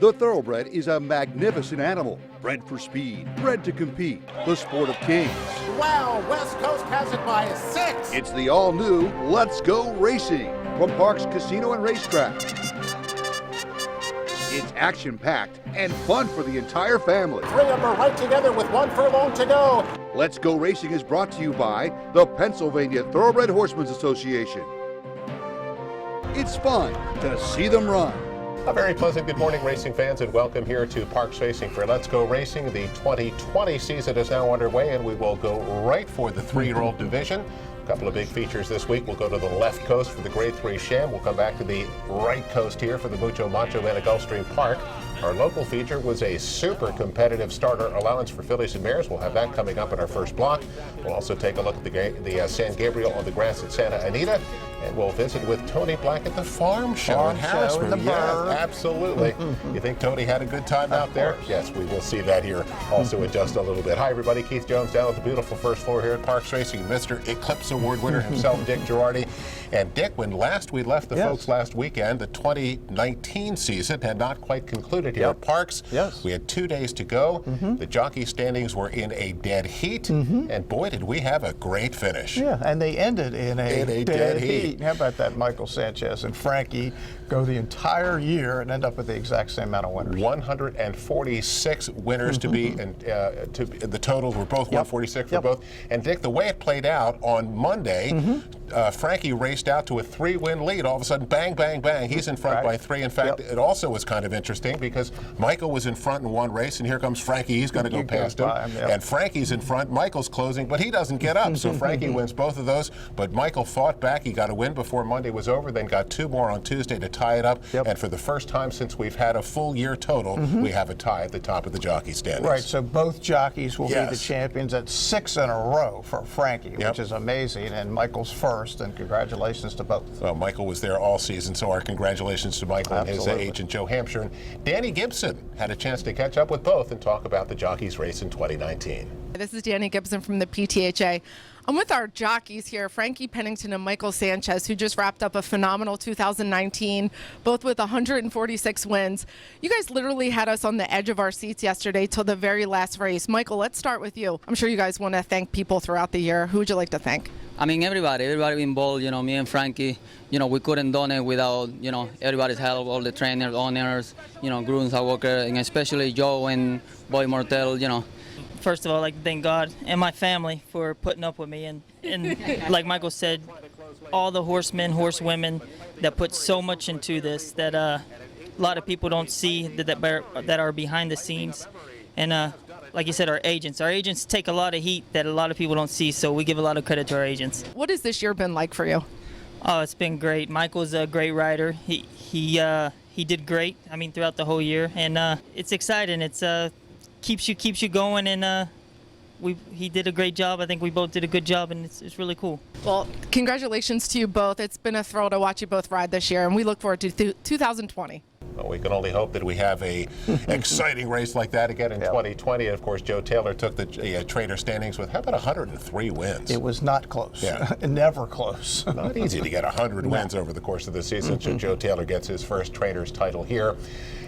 The thoroughbred is a magnificent animal, bred for speed, bred to compete, the sport of kings. Wow, West Coast has it by 6. It's the all-new Let's Go Racing from Parks Casino and Racetrack. It's action-packed and fun for the entire family. 3 of them are right together with 1 furlong to go. Let's Go Racing is brought to you by the Pennsylvania Thoroughbred Horsemen's Association. It's fun to see them run. A very pleasant good morning, racing fans, and welcome here to Parks Racing for Let's Go Racing. The 2020 season is now underway, and we will go right for the 3-year-old division. A couple of big features this week. We'll go to the left coast for the Grade 3 Sham. We'll come back to the right coast here for the Mucho Macho Man at Gulfstream Park. Our local feature was a super competitive starter allowance for fillies and mares. We'll have that coming up in our first block. We'll also take a look at the San Gabriel on the grass at Santa Anita. And we'll visit with Tony Black at the farm show in Harrisburg. Yeah, absolutely. You think Tony had a good time out there? Yes, we will see that here also in just a little bit. Hi, everybody. Keith Jones down at the beautiful first floor here at Parks Racing. Mr. Eclipse Award winner himself, Dick Girardi. And Dick, when last we left the folks last weekend, the 2019 season had not quite concluded here at Parks. Yes. We had 2 days to go. The jockey standings were in a dead heat. And boy, did we have a great finish. Yeah, and they ended in a dead heat. How about that? Michael Sanchez and Frankie go the entire year and end up with the exact same amount of winners. 146 winners to be, and the totals were both 146 for both. And Dick, the way it played out on Monday, Frankie raced out to a 3-win lead. All of a sudden, bang, bang, bang, he's in front by 3. In fact, it also was kind of interesting because Michael was in front in one race, and here comes Frankie. He's going to go past him. And Frankie's in front. Michael's closing, but he doesn't get up. So Frankie wins both of those. But Michael fought back. He got a win before Monday was over, then got 2 more on Tuesday to tie it up. And for the first time since we've had a full year total, we have a tie at the top of the jockey standings. Right, so both jockeys will be the champions at 6 in a row for Frankie, which is amazing, and Michael's first, and congratulations to both. Well, Michael was there all season, so our congratulations to Michael and his agent, Joe Hampshire. And Danny Gibson had a chance to catch up with both and talk about the jockeys race in 2019. This is Danny Gibson from the PTHA. I'm with our jockeys here, Frankie Pennington and Michael Sanchez, who just wrapped up a phenomenal 2019, both with 146 wins. You guys literally had us on the edge of our seats yesterday till the very last race. Michael, let's start with you. I'm sure you guys want to thank people throughout the year. Who would you like to thank? I mean, everybody involved, me and Frankie, we couldn't done it without, everybody's help, all the trainers, owners, grooms, Walker, and especially Joe and Boy Mortel, First of all, I'd like to thank God and my family for putting up with me. And like Michael said, all the horsemen, horsewomen that put so much into this that a lot of people don't see that are behind the scenes. And like you said, our agents take a lot of heat that a lot of people don't see, so we give a lot of credit to our agents. What has this year been like for you? Oh, it's been great. Michael's a great rider. He did great, throughout the whole year. And it's exciting. It's keeps you going, and he did a great job. I think we both did a good job, and it's really cool. Well, congratulations to you both. It's been a thrill to watch you both ride this year, and we look forward to 2020. Well, we can only hope that we have a exciting race like that again in 2020. And of course, Joe Taylor took the trainer standings with, how about 103 wins? It was not close. Yeah. Never close. Not easy to get 100 wins over the course of the season. So Joe Taylor gets his first trainer's title here.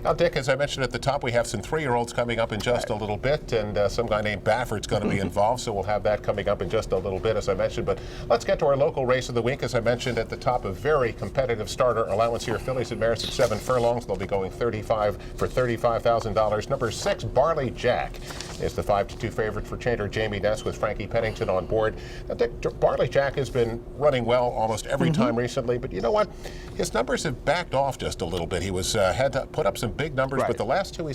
Now, Dick, as I mentioned at the top, we have some 3-year-olds coming up in just a little bit, and some guy named Baffert's going to be involved, so we'll have that coming up in just a little bit, as I mentioned. But let's get to our local race of the week. As I mentioned at the top, a very competitive starter allowance here. Fillies and mares at 7 furlongs. They'll be going 35 for $35,000. Number 6, Barley Jack, is the 5-2 favorite for trainer Jamie Ness with Frankie Pennington on board. Now, Dick, Barley Jack has been running well almost every time recently, but you know what? His numbers have backed off just a little bit. He was had to put up some big numbers, but the last 2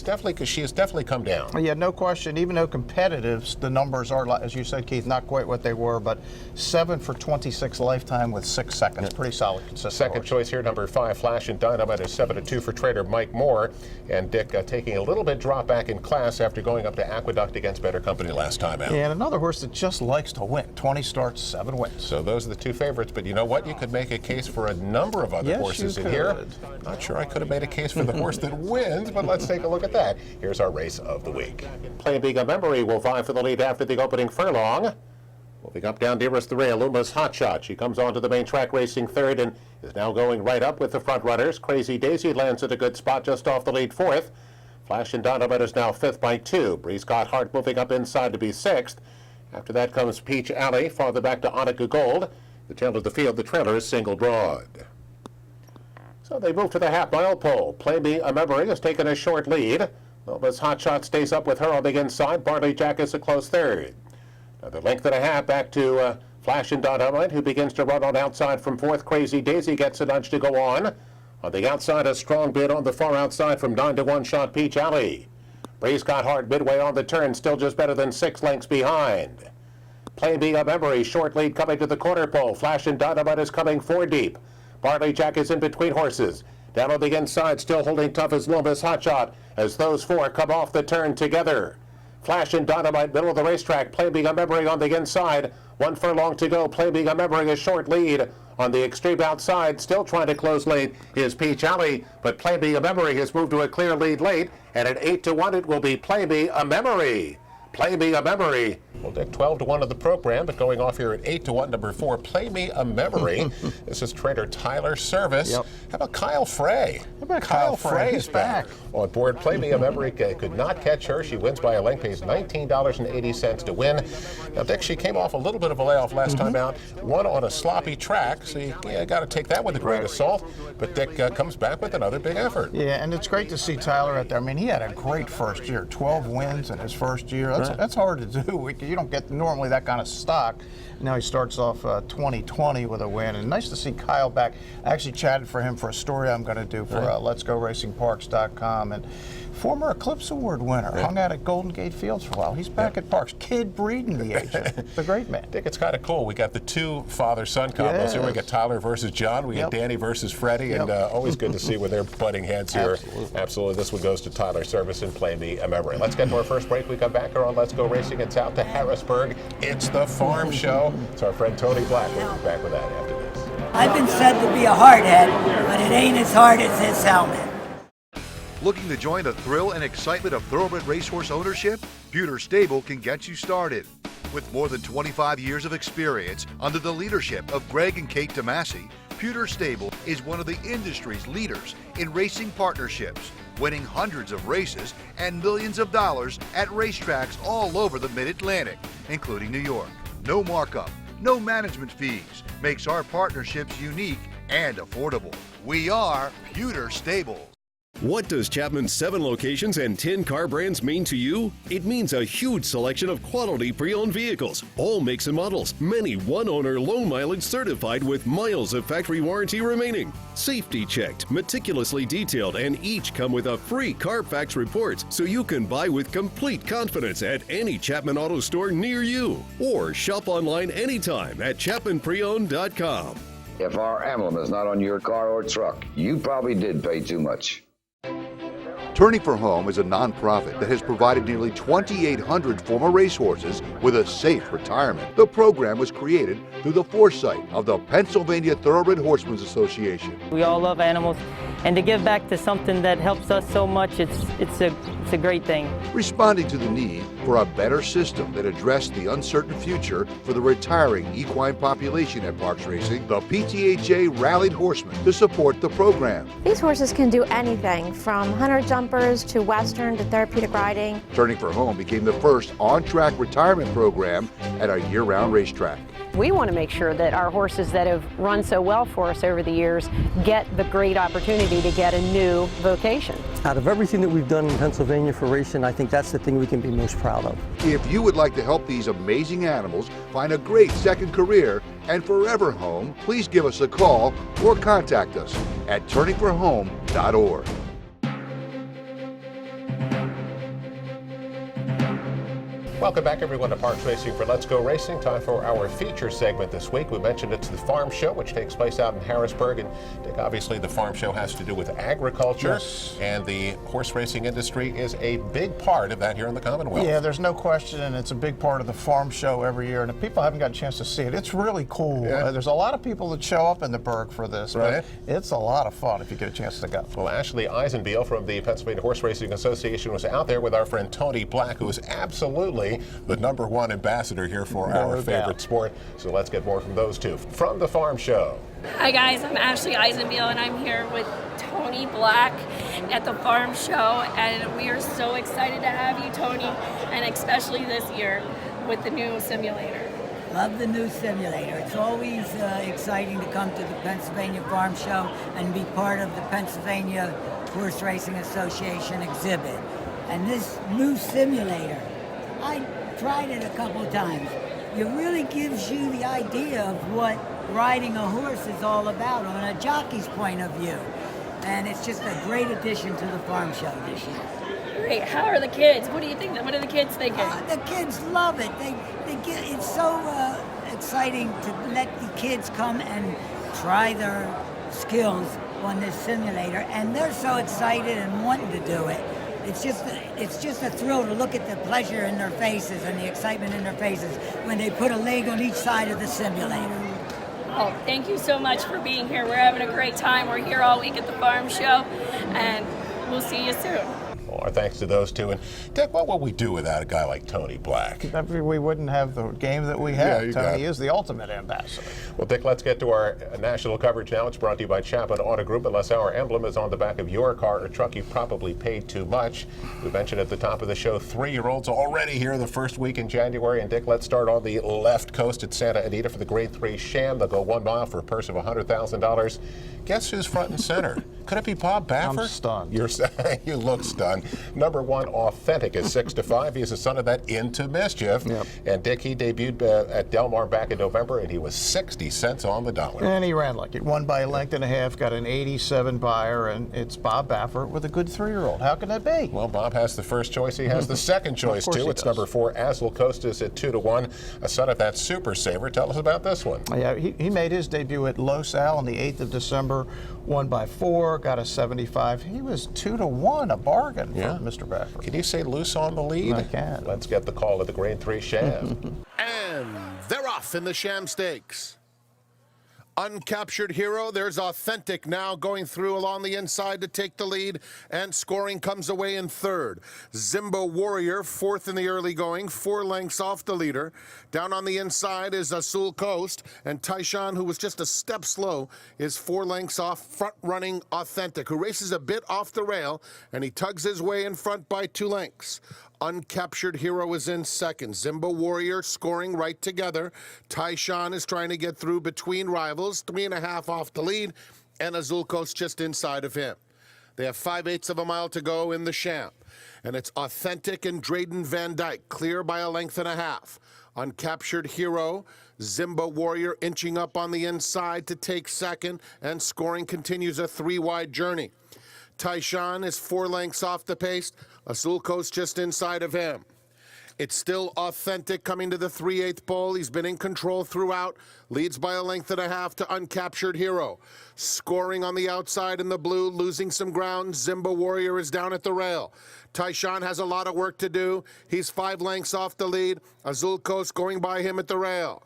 she has definitely come down. Yeah, no question. Even though competitive, the numbers are, as you said, Keith, not quite what they were, but 7 for 26 lifetime with 6 seconds. Pretty solid, consistent. Second choice here, number 5, Flash and Dynamite, is 7-2 for trader Mike Moore. And Dick taking a little bit drop back in class after going up to Aqueduct against Better Company last time out. And another horse that just likes to win. 20 starts, 7 wins. So those are the 2 favorites. But you know what? You could make a case for a number of other horses in here. Not sure I could have made a case for the horse that wins, but let's take a look at that. Here's our race of the week. Plain Beagle Memory will vie for the lead after the opening furlong. Moving up down nearest the rail, Luma's Hot Shot. She comes onto the main track racing third and is now going right up with the front runners. Crazy Daisy lands at a good spot just off the lead 4th. Flash and Dynamite is now 5th by 2. Breeze Got Heart moving up inside to be 6th. After that comes Peach Alley, farther back to Annika Gold. The tail of the field, the trailer is Single Broad. So they move to the half-mile pole. Play Me a Memory has taken a short lead. Nova's Hot Shot stays up with her on the inside. Barley Jack is a close third. Another length and a half back to Flash and Dynamite, who begins to run on outside from 4th. Crazy Daisy gets a nudge to go on. On the outside, a strong bid on the far outside from 9 to 1 shot Peach Alley. Breeze Got Heart midway on the turn, still just better than 6 lengths behind. Play Me a Memory, short lead coming to the quarter pole. Flash and Dynamite is coming 4 deep. Barley Jack is in between horses. Down on the inside, still holding tough as Nova's Hot Shot as those 4 come off the turn together. Flash and Dynamite, middle of the racetrack. Play Me a Memory on the inside. 1 furlong to go. Play Me a Memory, a short lead. On the extreme outside, still trying to close late, is Peach Alley, but Play Me a Memory has moved to a clear lead late, and at 8 to 1 it will be Play Me a Memory. Play Me a Memory. Well, Dick, 12 to 1 of the program, but going off here at 8 to 1, number 4, Play Me a Memory. This is trainer Tyler Service. Yep. How about Kyle Frey? How about Kyle Frey is back on board. Play Me a Memory could not catch her. She wins by a length, pays $19.80 to win. Now, Dick, she came off a little bit of a layoff last time out, won on a sloppy track, so you got to take that with a grain of salt. But Dick comes back with another big effort. Yeah, and it's great to see Tyler out there. I mean, he had a great first year, 12 wins in his first year. That's hard to do. You don't get normally that kind of stock. Now he starts off 2020 with a win, and nice to see Kyle back. I actually chatted for him for a story I'm going to do for Let'sGoRacingParks.com, and former Eclipse Award winner, hung out at Golden Gate Fields for a while. He's back at Parks, kid breeding the agent. The great man. I think it's kind of cool. We got the 2 father-son combos here. We got Tyler versus John. We got Danny versus Freddie, and always good to see where they're butting heads here. Absolutely. This one goes to Tyler Service and Play Me a Memory. Let's get to our first break. We come back here on Let's Go Racing. It's out to Harrisburg. It's the Farm Show. It's our friend Tony Black. We'll be back with that after this. I've been said to be a hardhead, but it ain't as hard as this helmet. Looking to join the thrill and excitement of thoroughbred racehorse ownership? Pewter Stable can get you started. With more than 25 years of experience under the leadership of Greg and Kate DeMasi, Pewter Stable is one of the industry's leaders in racing partnerships, winning hundreds of races and millions of dollars at racetracks all over the Mid-Atlantic, including New York. No markup, no management fees makes our partnerships unique and affordable. We are Pewter Stable. What does Chapman's 7 locations and 10 car brands mean to you? It means a huge selection of quality pre-owned vehicles, all makes and models, many one-owner low mileage certified with miles of factory warranty remaining. Safety checked, meticulously detailed, and each come with a free CARFAX report so you can buy with complete confidence at any Chapman Auto store near you. Or shop online anytime at ChapmanPreowned.com. If our emblem is not on your car or truck, you probably did pay too much. Turning for Home is a nonprofit that has provided nearly 2,800 former racehorses with a safe retirement. The program was created through the foresight of the Pennsylvania Thoroughbred Horsemen's Association. We all love animals, and to give back to something that helps us so much, it's a great thing. Responding to the need for a better system that addressed the uncertain future for the retiring equine population at Parks Racing, the PTHA rallied horsemen to support the program. These horses can do anything from hunter jumpers to western to therapeutic riding. Turning for Home became the first on-track retirement program at a year-round racetrack. We want to make sure that our horses that have run so well for us over the years get the great opportunity to get a new vocation. Out of everything that we've done in Pennsylvania for racing, I think that's the thing we can be most proud of. If you would like to help these amazing animals find a great second career and forever home, please give us a call or contact us at turningforhome.org. Welcome back, everyone, to Parks Racing for Let's Go Racing. Time for our feature segment this week. We mentioned it's the Farm Show, which takes place out in Harrisburg. And Dick, obviously, the Farm Show has to do with agriculture. Yes. And the horse racing industry is a big part of that here in the Commonwealth. Yeah, there's no question, and it's a big part of the Farm Show every year. And if people haven't got a chance to see it, it's really cool. Yeah. There's a lot of people that show up in the Berg for this, right? But it's a lot of fun if you get a chance to go. Well, Ashley Eisenbiel from the Pennsylvania Horse Racing Association was out there with our friend Tony Black, who was absolutely certainly the #1 ambassador here for our favorite sport. So let's get more from those two. From the Farm Show. Hi guys, I'm Ashley Eisenbiel and I'm here with Tony Black at the Farm Show, and we are so excited to have you, Tony, and especially this year with the new simulator. Love the new simulator. It's always exciting to come to the Pennsylvania Farm Show and be part of the Pennsylvania Horse Racing Association exhibit. And this new simulator, I tried it a couple of times. It really gives you the idea of what riding a horse is all about on a jockey's point of view. And it's just a great addition to the Farm Show this year. Great. How are the kids? What do you think? What are the kids thinking? The kids love it. It's so exciting to let the kids come and try their skills on this simulator, and they're so excited and wanting to do it. It's just a thrill to look at the pleasure in their faces and the excitement in their faces when they put a leg on each side of the simulator. Oh, thank you so much for being here. We're having a great time. We're here all week at the Farm Show, and we'll see you soon. Well, our thanks to those two. And Dick, what would we do without a guy like Tony Black? We wouldn't have the game that we have. Yeah, Tony is the ultimate ambassador. Well, Dick, let's get to our national coverage now. It's brought to you by Chapman Auto Group. Unless our emblem is on the back of your car or truck, you probably paid too much. We mentioned at the top of the show, 3-year-olds already here the first week in January. And Dick, let's start on the left coast at Santa Anita for the Grade 3 Sham. They'll go 1 mile for a purse of $100,000. Guess who's front and center? Could it be Bob Baffert? I'm stunned. You look stunned. #1 Authentic is 6-5. He's the son of that Into Mischief. Yep. And Dick, he debuted at Del Mar back in November, and he was 60 cents on the dollar. And he ran like it. Won by a length and a half, got an 87 buyer, and it's Bob Baffert with a good 3-year-old. How can that be? Well, Bob has the first choice. He has the second choice, too. It's #4, Azul Costas at 2-1. A son of that Super Saver. Tell us about this one. Yeah, he made his debut at Los Al on the 8th of December. Won by 4, got a 75. He was 2-1, a bargain for Mr. Baffert. Can you say loose on the lead? I can. Let's get the call of the Grade 3 Sham. And they're off in the Sham Stakes. Uncaptured Hero, there's Authentic now going through along the inside to take the lead, and scoring comes away in 3rd. Zimbo Warrior, 4th in the early going, 4 lengths off the leader. Down on the inside is Azul Coast, and Tyshawn, who was just a step slow, is 4 lengths off front-running Authentic, who races a bit off the rail, and he tugs his way in front by 2 lengths. Uncaptured Hero is in 2nd. Zimbo Warrior scoring right together. Tyshawn is trying to get through between rivals, 3.5 off the lead, and Azul Coast just inside of him. They have 5/8 of a mile to go in the Sham, and it's Authentic and Drayden Van Dyke clear by a length and a half. Uncaptured Hero, Zimbo Warrior inching up on the inside to take 2nd, and scoring continues a 3-wide journey. Tyshawn is 4 lengths off the pace. Azul Coast just inside of him. It's still Authentic coming to the 3/8 pole. He's been in control throughout. Leads by a length and a half to Uncaptured Hero. Scoring on the outside in the blue, losing some ground. Zimbo Warrior is down at the rail. Tyshawn has a lot of work to do. He's 5 lengths off the lead. Azul Coast going by him at the rail.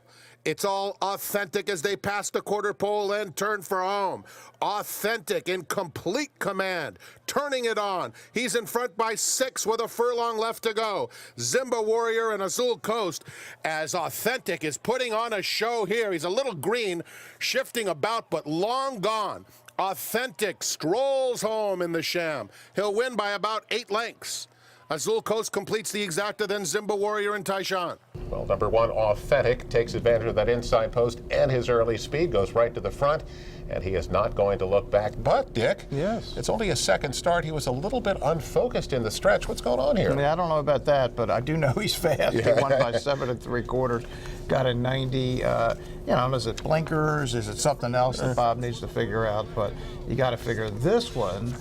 It's all Authentic as they pass the quarter pole and turn for home. Authentic in complete command, turning it on. He's in front by 6 with a furlong left to go. Zimba Warrior and Azul Coast as Authentic is putting on a show here. He's a little green, shifting about, but long gone. Authentic strolls home in the Sham. He'll win by about 8 lengths. Azul Coast completes the exacta, then Zimba Warrior and Tyshawn. Well, #1 Authentic takes advantage of that inside post and his early speed, goes right to the front, and he is not going to look back. But, Dick, yes, it's only his 2nd start. He was a little bit unfocused in the stretch. What's going on here? I mean, I don't know about that, but I do know he's fast. Yeah. He won by 7 3/4, got a 90. Is it blinkers? Is it something else that Bob needs to figure out? But you got to figure this one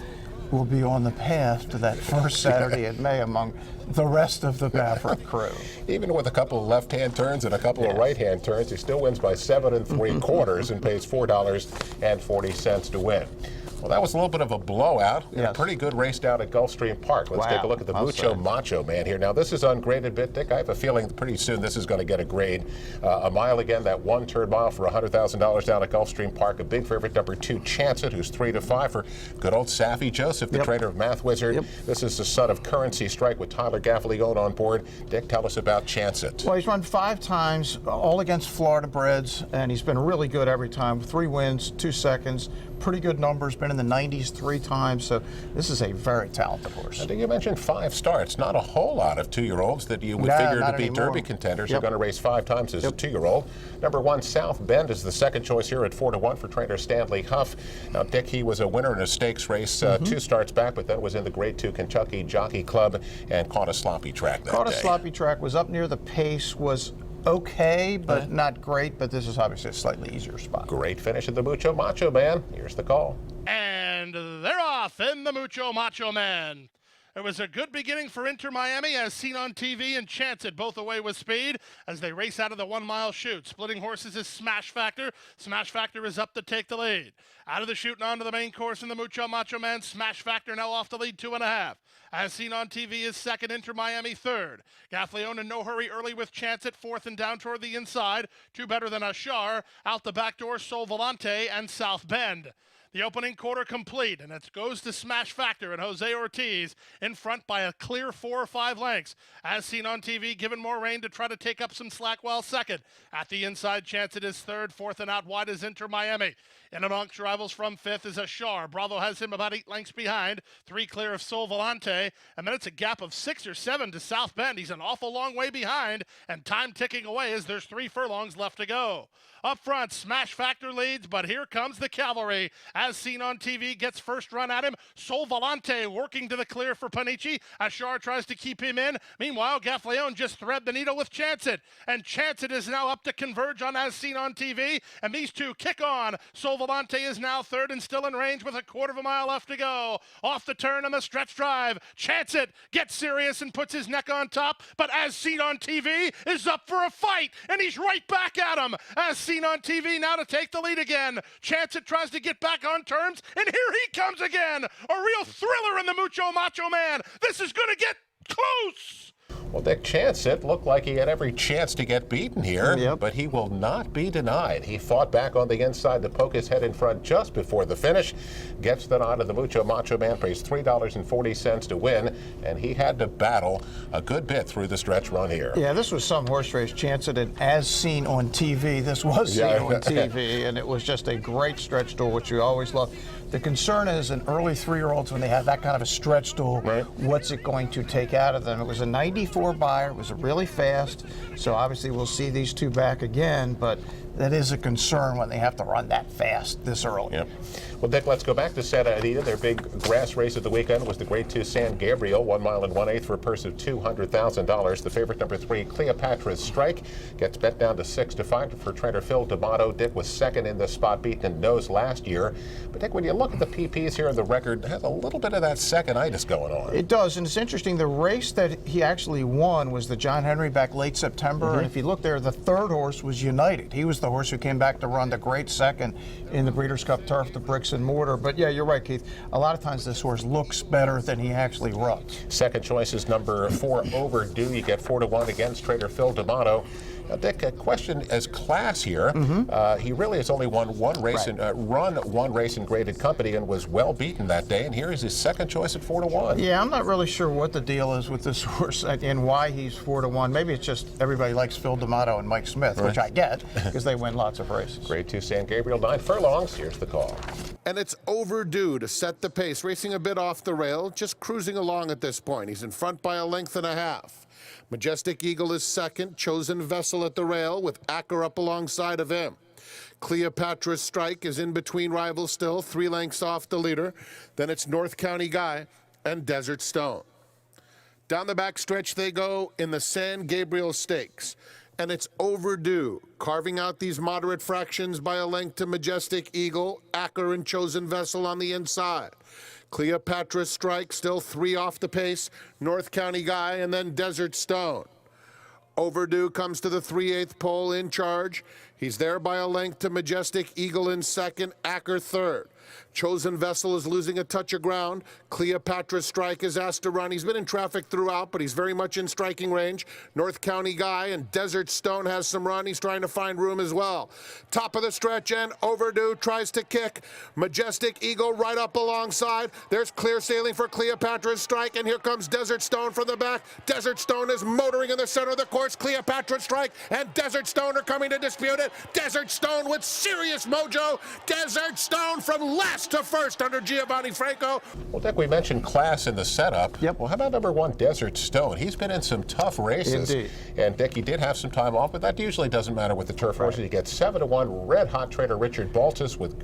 will be on the path to that first Saturday in May among the rest of the Baffert crew. Even with a couple of left-hand turns and a couple of right-hand turns, he still wins by 7 3/4 and pays $4.40 to win. Well, that was a little bit of a blowout. Yes. A pretty good race down at Gulfstream Park. Let's take a look at the I'll Mucho say. Macho Man here. Now, this is ungraded bit, Dick. I have a feeling pretty soon this is going to get a grade. A mile again, that one-turn mile for $100,000 down at Gulfstream Park. A big favorite, number 2, Chance It, who's 3-5 for good old Saffy Joseph, the trainer of Math Wizard. This is the son of Currency Strike with Tyler Gaffalione on board. Dick, tell us about Chance It. Well, he's run 5 times, all against Florida breds, and he's been really good every time. 3 wins, 2 seconds, pretty good numbers, been in the 90s 3 times, so this is a very talented horse. And you mentioned 5 starts. Not a whole lot of 2-year-olds that you would figure to be anymore. Derby contenders are going to race 5 times as a 2-year-old. Number 1, South Bend is the second choice here at 4-1 for trainer Stanley Huff. Now, Dick, he was a winner in a stakes race 2 starts back, but then was in the Grade 2 Kentucky Jockey Club and caught a sloppy track that day. Caught a sloppy track, was up near the pace, was okay, but not great, but this is obviously a slightly easier spot. Great finish at the Mucho Macho Man. Here's the call. And they're off in the Mucho Macho Man. It was a good beginning for Inter Miami, as seen on TV, and Chance It both away with speed as they race out of the 1-mile chute. Splitting horses is Smash Factor. Smash Factor is up to take the lead. Out of the chute and onto the main course in the Mucho Macho Man. Smash Factor now off the lead, 2.5. As seen on TV is second, Inter Miami third. Gaffalione in no hurry early with Chance It, fourth and down toward the inside. 2 better than Ashar. Out the back door, Sol Volante and South Bend. The opening quarter complete, and it goes to Smash Factor and Jose Ortiz in front by a clear 4 or 5 lengths. As seen on TV, given more rain to try to take up some slack while second. At the inside, Chance It is third, fourth and out wide is Inter Miami. In amongst rivals from fifth is Ashar. Bravo has him about 8 lengths behind, 3 clear of Sol Volante, and then it's a gap of 6 or 7 to South Bend. He's an awful long way behind, and time ticking away as there's 3 furlongs left to go. Up front, Smash Factor leads, but here comes the cavalry. As seen on TV, gets first run at him. Sol Volante working to the clear for Panici. Ashar tries to keep him in. Meanwhile, Gaffalione just thread the needle with Chance It. And Chance It is now up to converge on As Seen on TV. And these two kick on. Sol Volante is now third and still in range with a 1/4 mile left to go. Off the turn on the stretch drive. Chance It gets serious and puts his neck on top. But As Seen on TV is up for a fight. And he's right back at him. As Seen on TV now to take the lead again. Chance It tries to get back on terms, and here he comes again. A real thriller in the Mucho Macho Man. This is going to get close. Well, Dick, Chance It looked like he had every chance to get beaten here, but he will not be denied. He fought back on the inside to poke his head in front just before the finish. Gets the nod of the Mucho Macho Man, pays $3.40 to win, and he had to battle a good bit through the stretch run here. Yeah, this was some horse race, Chance It, and As Seen on TV. This was seen on TV, and it was just a great stretch duel, which you always love. The concern is in early 3-year-olds, when they have that kind of a stretch duel, what's it going to take out of them? It was a 94 buyer. It was really fast. So obviously we'll see these two back again, but that is a concern when they have to run that fast this early. Yep. Well, Dick, let's go back to Santa Anita. Their big grass race of the weekend was the Grade 2 San Gabriel, 1 mile and 1/8 for a purse of $200,000. The favorite, number 3, Cleopatra's Strike, gets bet down to 6-5 for trainer Phil D'Amato. Dick was second in the spot, beaten in nose last year. But Dick, when you look at the PPs here in the record, it has a little bit of that second-itis going on. It does, and it's interesting. The race that he actually won was the John Henry back late September, and if you look there, the third horse was United. He was the horse who came back to run the great second in the Breeders' Cup Turf, the bricks and mortar. But yeah, you're right, Keith. A lot of times this horse looks better than he actually runs. Second choice is number 4, Overdue. You get 4-1 against trainer Phil D'Amato. Now, Dick, a question as class here. He really has only won one race run one race in graded company and was well beaten that day. And here is his second choice at 4-1. Yeah, I'm not really sure what the deal is with this horse and why he's 4-1. Maybe it's just everybody likes Phil D'Amato and Mike Smith, which I get because they win lots of races. Grade 2 San Gabriel, 9 furlongs. Here's the call. And it's Overdue to set the pace, racing a bit off the rail, just cruising along at this point. He's in front by 1.5 lengths. Majestic Eagle is second, Chosen Vessel at the rail with Acker up alongside of him. Cleopatra's Strike is in between rivals still, 3 lengths off the leader. Then it's North County Guy and Desert Stone. Down the back stretch they go in the San Gabriel Stakes. And it's Overdue, carving out these moderate fractions by 1 length to Majestic Eagle, Acker and Chosen Vessel on the inside. Cleopatra's Strike still 3 off the pace, North County Guy, and then Desert Stone. Overdue comes to the 3/8 pole in charge. He's there by 1 length to Majestic Eagle in second, Acker third. Chosen Vessel is losing a touch of ground. Cleopatra's Strike is asked to run. He's been in traffic throughout, but he's very much in striking range. North County Guy and Desert Stone has some run. He's trying to find room as well. Top of the stretch and Overdue tries to kick. Majestic Eagle right up alongside. There's clear sailing for Cleopatra's Strike, and here comes Desert Stone from the back. Desert Stone is motoring in the center of the course. Cleopatra's Strike and Desert Stone are coming to dispute it. Desert Stone with serious mojo. Desert Stone from last to first under Giovanni Franco. Well, Dick, we mentioned class in the setup. Yep. Well, how about number 1, Desert Stone? He's been in some tough races. Indeed. And Dick, he did have some time off, but that usually doesn't matter with the turf horses. You get 7-1 red-hot trainer Richard Baltus with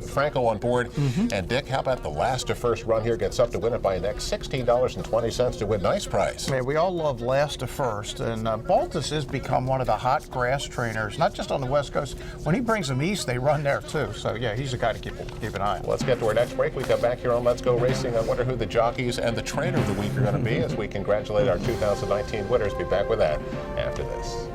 Franco on board. And Dick, how about the last to first run here? Gets up to win it by a next $16.20 to win nice price. Man, we all love last to first, and Baltus has become one of the hot grass trainers, not just on the West Coast. When he brings them east, they run there too. So yeah, he's a guy to keep an eye on. Let's get to our next break. We come back here on Let's Go Racing. I wonder who the jockeys and the trainer of the week are going to be as we congratulate our 2019 winners. Be back with that after this.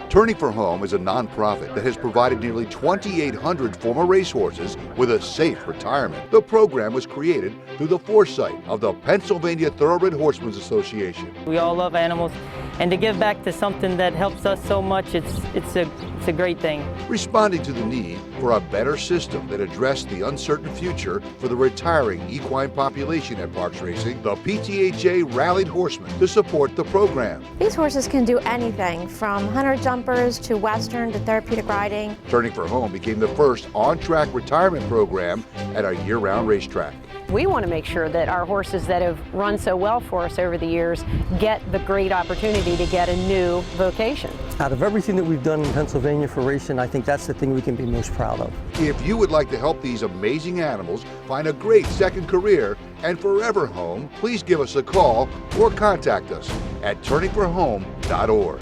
Turning for Home is a nonprofit that has provided nearly 2,800 former racehorses with a safe retirement. The program was created through the foresight of the Pennsylvania Thoroughbred Horsemen's Association. We all love animals, and to give back to something that helps us so much, it's a great thing. Responding to the need for a better system that addressed the uncertain future for the retiring equine population at Parks Racing, the PTHA rallied horsemen to support the program. These horses can do anything from hunter jumpers to western to therapeutic riding. Turning for Home became the first on-track retirement program at a year-round racetrack. We want to make sure that our horses that have run so well for us over the years get the great opportunity to get a new vocation. Out of everything that we've done in Pennsylvania for racing, I think that's the thing we can be most proud of. If you would like to help these amazing animals find a great second career and forever home, please give us a call or contact us at turningforhome.org.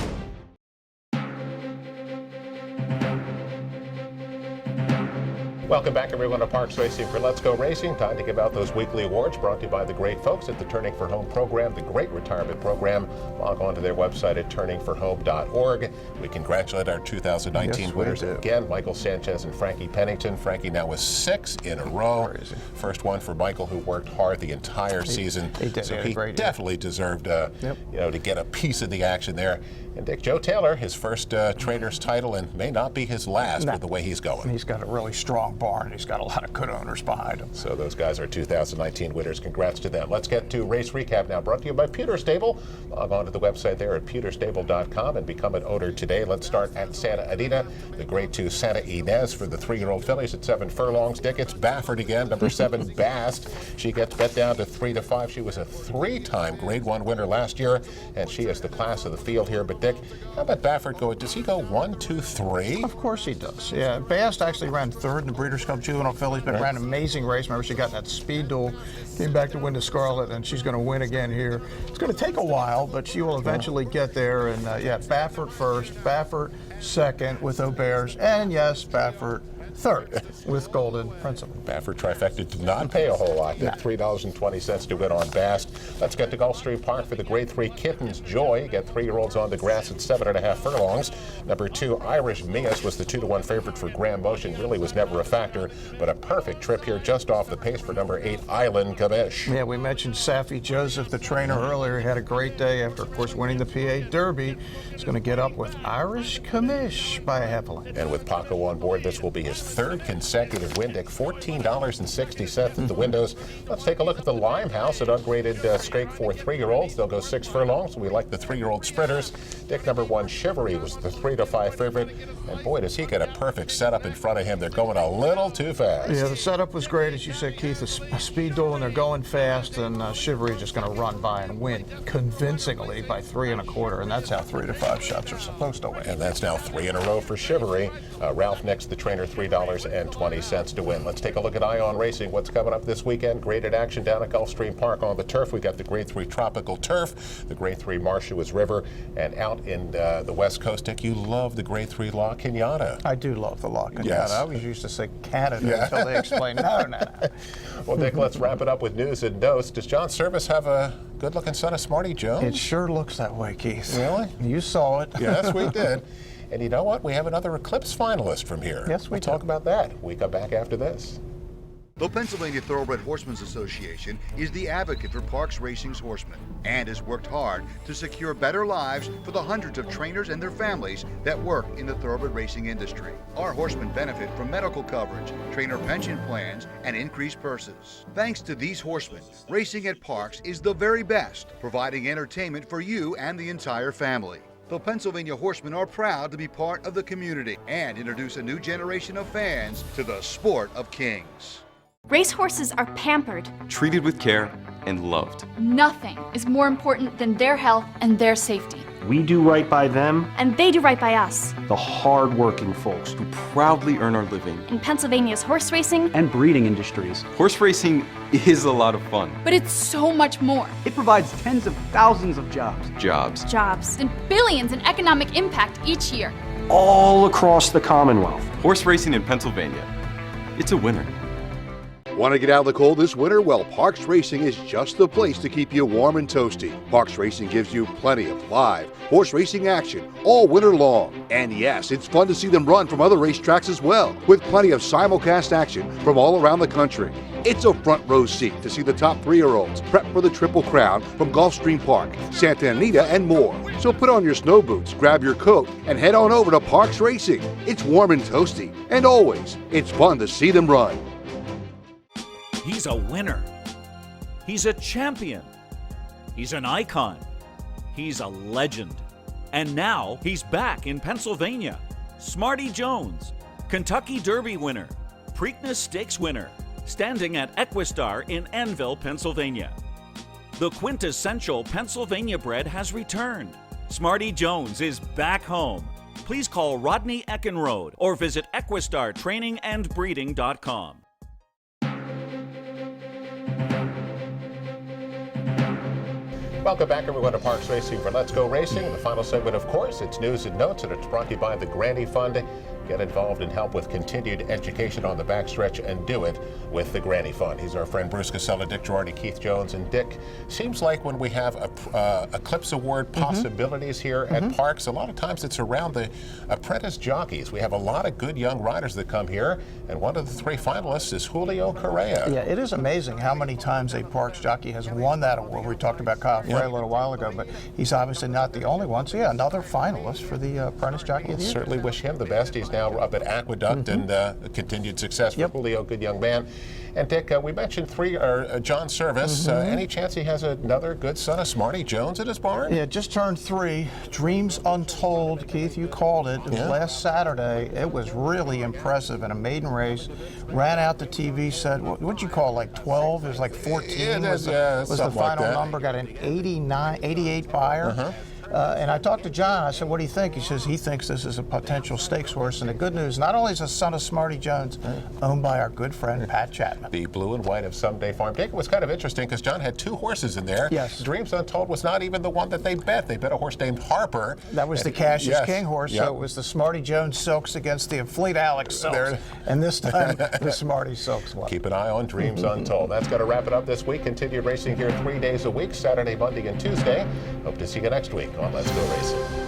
Welcome back, everyone, to Parks Racing for Let's Go Racing. Time to give out those weekly awards brought to you by the great folks at the Turning for Home program, the Great Retirement Program. Log on to their website at turningforhome.org. We congratulate our 2019 winners again, Michael Sanchez and Frankie Pennington. Frankie now with 6 in a row. Crazy. First one for Michael, who worked hard the entire season. He did. So he definitely deserved to get a piece of the action there. And Dick, Joe Taylor, his first trainer's title, and may not be his last with the way he's going. He's got a really strong barn. He's got a lot of good owners behind him. So those guys are 2019 winners. Congrats to them. Let's get to race recap now, brought to you by Pewter Stable. Log on to the website there at pewterstable.com and become an owner today. Let's start at Santa Anita, the grade 2 Santa Ynez for the 3-year-old fillies at 7 furlongs. Dick, it's Baffert again, number 7 Bast. She gets bet down to 3-5. She was a 3-time grade 1 winner last year, and she is the class of the field here. But Dick, how about Baffert go? Does he go 1, 2, 3? Of course he does. Yeah, Bast actually ran 3rd in the Breeders' Cup Juvenile Fillies, but ran an amazing race. Remember, she got in that speed duel, came back to win the Scarlet, and she's going to win again here. It's going to take a while, but she will eventually get there. And Baffert first, Baffert second with Auberge, and yes, Baffert third with Golden Principle. Baffert trifecta did not pay a whole lot. Did $3.20 to win on Bast. Let's get to Gulfstream Park for the grade 3 Kittens Joy. Get 3-year-olds on the grass at 7.5 furlongs. Number 2 Irish Mias was the 2-1 favorite for Graham Motion. Really was never a factor, but a perfect trip here just off the pace for number 8 Island Kamish. Yeah, we mentioned Safi Joseph, the trainer, earlier. He had a great day after, of course, winning the PA Derby. He's going to get up with Irish Kamish by a half a length. And with Paco on board, this will be his 3rd consecutive win. Dick, $14.60 at the windows. Let's take a look at the Limehouse at ungraded straight for 3-year-olds. They'll go 6 furlongs. We like the 3-year-old sprinters. Dick, number 1 Chivalry was the 3-5 favorite. And boy, does he get a perfect setup in front of him. They're going a little too fast. Yeah, the setup was great, as you said, Keith. A speed duel, and they're going fast, and Chivalry is just going to run by and win convincingly by 3 1/4, and that's how 3-5 shots are supposed to win. And that's now 3 in a row for Chivalry. Ralph Nix, the trainer, $3.20 to win. Let's take a look at Ion Racing. What's coming up this weekend? Graded action down at Gulfstream Park on the turf. We got the grade 3 Tropical Turf, the grade 3 Marshuas River, and out in the West Coast, Dick, you love the grade 3 La Cunada. I do love the La Cunada. Yes. I always used to say Canada until they explained no. Well, Dick, let's wrap it up with news and notes. Does John Service have a good-looking son of Smarty Jones? It sure looks that way, Keith. Really? You saw it. Yes, we did. And you know what? We have another Eclipse finalist from here. Yes, we'll talk about that. We come back after this. The Pennsylvania Thoroughbred Horsemen's Association is the advocate for Parks Racing's horsemen and has worked hard to secure better lives for the hundreds of trainers and their families that work in the thoroughbred racing industry. Our horsemen benefit from medical coverage, trainer pension plans, and increased purses. Thanks to these horsemen, racing at Parks is the very best, providing entertainment for you and the entire family. The Pennsylvania Horsemen are proud to be part of the community and introduce a new generation of fans to the sport of kings. Racehorses are pampered, treated with care, and loved. Nothing is more important than their health and their safety. We do right by them, and they do right by us. the hard-working folks Who proudly earn our living. In Pennsylvania's horse racing, and breeding industries. Horse racing is a lot of fun. but it's so much more. It provides tens of thousands of jobs, Jobs and billions in economic impact each year. all across the Commonwealth. Horse racing in Pennsylvania. It's a winner. Want to get out of the cold this winter? Well, Parks Racing is just the place to keep you warm and toasty. Parks Racing gives you plenty of live horse racing action all winter long. And yes, it's fun to see them run from other racetracks as well, with plenty of simulcast action from all around the country. It's a front row seat to see the top 3-year-olds prep for the Triple Crown from Gulfstream Park, Santa Anita, and more. So put on your snow boots, grab your coat, and head on over to Parks Racing. It's warm and toasty, and always, it's fun to see them run. He's a winner. He's a champion. He's an icon. He's a legend. And now he's back in Pennsylvania. Smarty Jones, Kentucky Derby winner, Preakness Stakes winner, standing at Equistar in Annville, Pennsylvania. The quintessential Pennsylvania bred has returned. Smarty Jones is back home. Please call Rodney Eckenrode or visit EquistarTrainingAndBreeding.com. Welcome back, everyone, to Parks Racing for Let's Go Racing. The final segment, of course, it's news and notes, and it's brought to you by the Granny Fund. Get involved and help with continued education on the backstretch, and do it with the Granny Fund. He's our friend Bruce Casella, Dick Girardi, Keith Jones, and Dick. Seems like when we have Eclipse Award possibilities here at Parks, a lot of times it's around the apprentice jockeys. We have a lot of good young riders that come here, and one of the 3 finalists is Julio Correa. Yeah, it is amazing how many times a Parks jockey has won that award. We talked about Kyle Frey a little while ago, but he's obviously not the only one. So yeah, another finalist for the Apprentice Jockey of the Year. Certainly wish him the best. He's now up at Aqueduct, and continued success for Julio, good young man. And Dick, we mentioned John Service. Any chance he has another good son of Smarty Jones at his barn? Yeah, just turned 3. Dreams Untold, Keith, you called it. It was last Saturday. It was really impressive in a maiden race. Ran out the TV set. What'd you call it, like 12? It was like 14 was the final number. Got an 88 buyer. And I talked to John. I said, what do you think? He says he thinks this is a potential stakes horse. And the good news, not only is a son of Smarty Jones, owned by our good friend Pat Chapman. The blue and white of Someday Farm. Dick, it was kind of interesting because John had 2 horses in there. Yes. Dreams Untold was not even the one that they bet. They bet a horse named Harper. That was the Cassius King horse. So it was the Smarty Jones Silks against the Fleet Alex Silks. And this time, the Smarty Silks won. Keep an eye on Dreams Untold. That's going to wrap it up this week. Continued racing here 3 days a week, Saturday, Monday, and Tuesday. Hope to see you next week on Let's Go Racing.